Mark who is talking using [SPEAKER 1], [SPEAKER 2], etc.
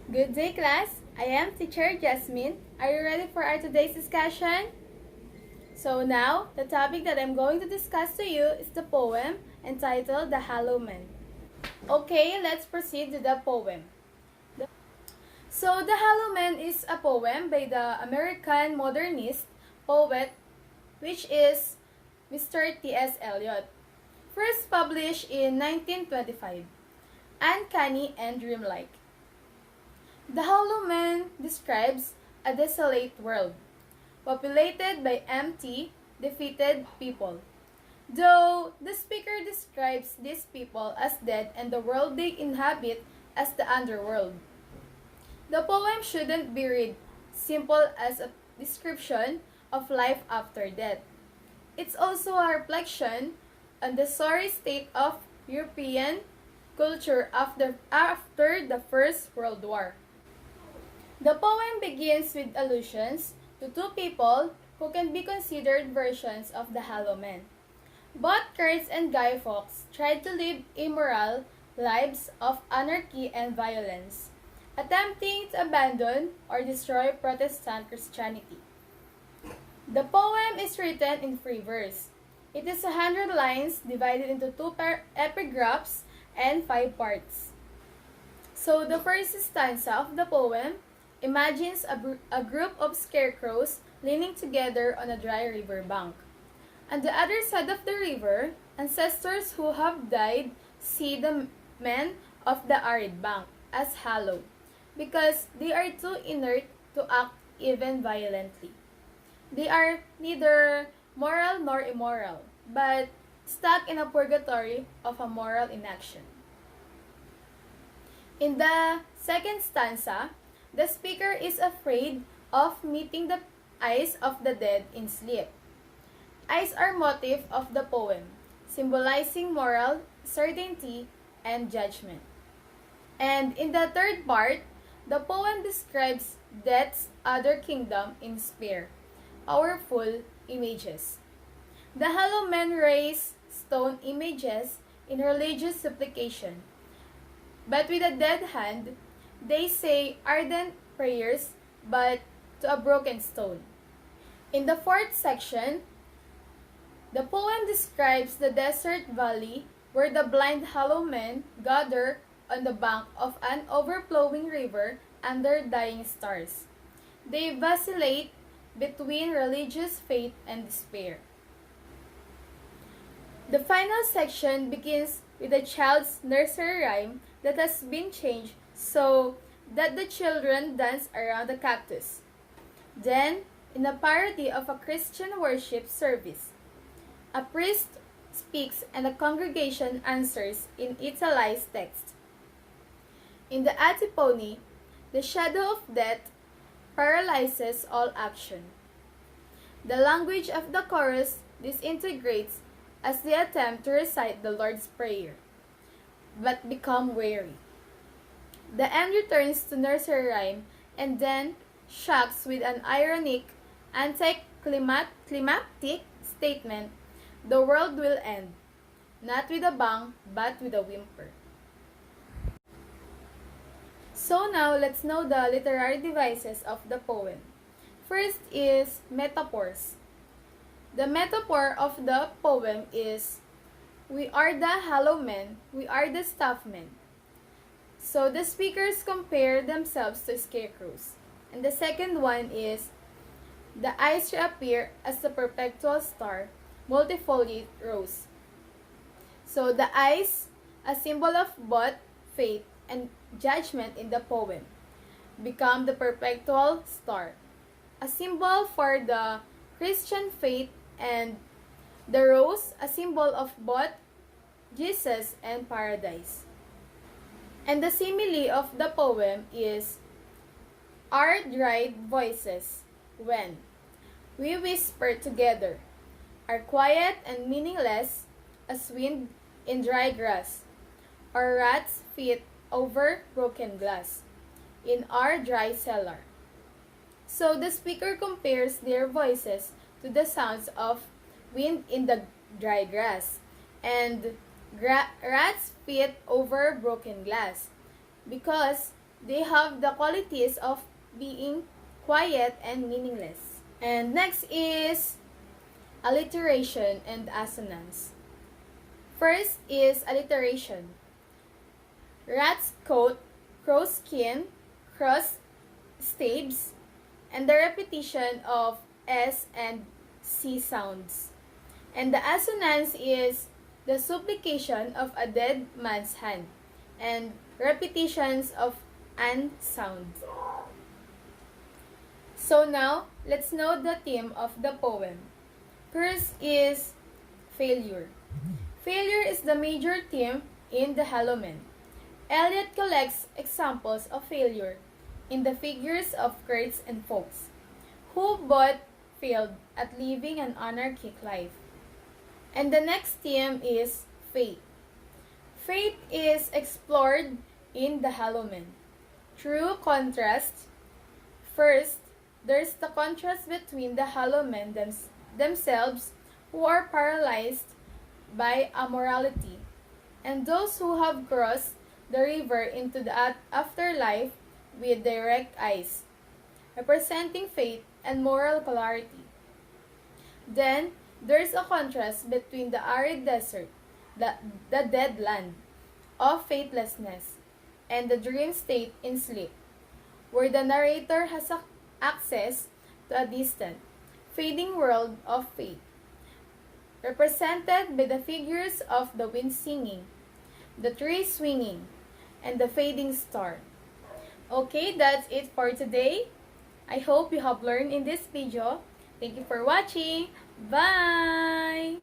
[SPEAKER 1] Good day, class. I am teacher Jasmine. Are you ready for our today's discussion? So now, the topic that I'm going to discuss to you is the poem entitled The Hollow Man. Okay, let's proceed to the poem. So, The Hollow Man is a poem by the American modernist poet, which is Mr. T.S. Eliot. First published in 1925. Uncanny and dreamlike. The Hollow Man describes a desolate world, populated by empty, defeated people. Though the speaker describes these people as dead and the world they inhabit as the underworld. The poem shouldn't be read simple as a description of life after death. It's also a reflection on the sorry state of European culture after the First World War. The poem begins with allusions to two people who can be considered versions of the Hollow Man. Both Kurtz and Guy Fawkes tried to live immoral lives of anarchy and violence, attempting to abandon or destroy Protestant Christianity. The poem is written in free verse. It is 100 lines divided into two epigraphs and 5 parts. So the first stanza of the poem imagines a group of scarecrows leaning together on a dry river bank. On the other side of the river, ancestors who have died see the men of the arid bank as hollow, because they are too inert to act even violently. They are neither moral nor immoral, but stuck in a purgatory of a moral inaction. In the second stanza, the speaker is afraid of meeting the eyes of the dead in sleep. Eyes are motif of the poem, symbolizing moral certainty and judgment. And in the third part, the poem describes death's other kingdom in despair, powerful images. The hollow men raise stone images in religious supplication, but with a dead hand, they say ardent prayers, but to a broken stone. In the fourth section, the poem describes the desert valley where the blind hollow men gather on the bank of an overflowing river under dying stars. They vacillate between religious faith and despair. The final section begins with a child's nursery rhyme that has been changed so that the children dance around the cactus. Then, in a parody of a Christian worship service, a priest speaks and a congregation answers in italicized text. In the antiphony, the shadow of death paralyzes all action. The language of the chorus disintegrates as they attempt to recite the Lord's Prayer, but become weary. The end returns to nursery rhyme and then shocks with an ironic, anticlimactic statement, the world will end, not with a bang, but with a whimper. So now, let's know the literary devices of the poem. First is metaphors. The metaphor of the poem is, we are the hollow men, we are the staff men. So the speakers compare themselves to scarecrows. And the second one is, the eyes reappear as the perpetual star, multifoliate rose. So the eyes, a symbol of both faith and judgment in the poem, become the perpetual star, a symbol for the Christian faith, and the rose, a symbol of both Jesus and paradise. And the simile of the poem is, our dried voices, when we whisper together, are quiet and meaningless as wind in dry grass, or rats' feet over broken glass in our dry cellar. So the speaker compares their voices to the sounds of wind in the dry grass and rats feet over broken glass, because They have the qualities of being quiet and meaningless. And next is alliteration and assonance. First is alliteration. Rat's coat, crow's skin, cross stabes, and the repetition of S and C sounds. And the assonance is the supplication of a dead man's hand, and repetitions of an sound. So now, let's know the theme of the poem. First is failure. Failure is the major theme in the Halloween. Eliot collects examples of failure in the figures of Kurtz and folks, who both failed at living an anarchic life. And the next theme is fate. Fate is explored in the Halloween through contrast. First, there's the contrast between the Halloween themselves, who are paralyzed by amorality, and those who have crossed the river into the afterlife with direct eyes, representing faith and moral clarity. Then, there's a contrast between the arid desert, the dead land of faithlessness, and the dream state in sleep, where the narrator has access to a distant, fading world of faith, represented by the figures of the wind singing, the tree swinging, and the fading star. Okay, that's it for today. I hope you have learned in this video. Thank you for watching. Bye!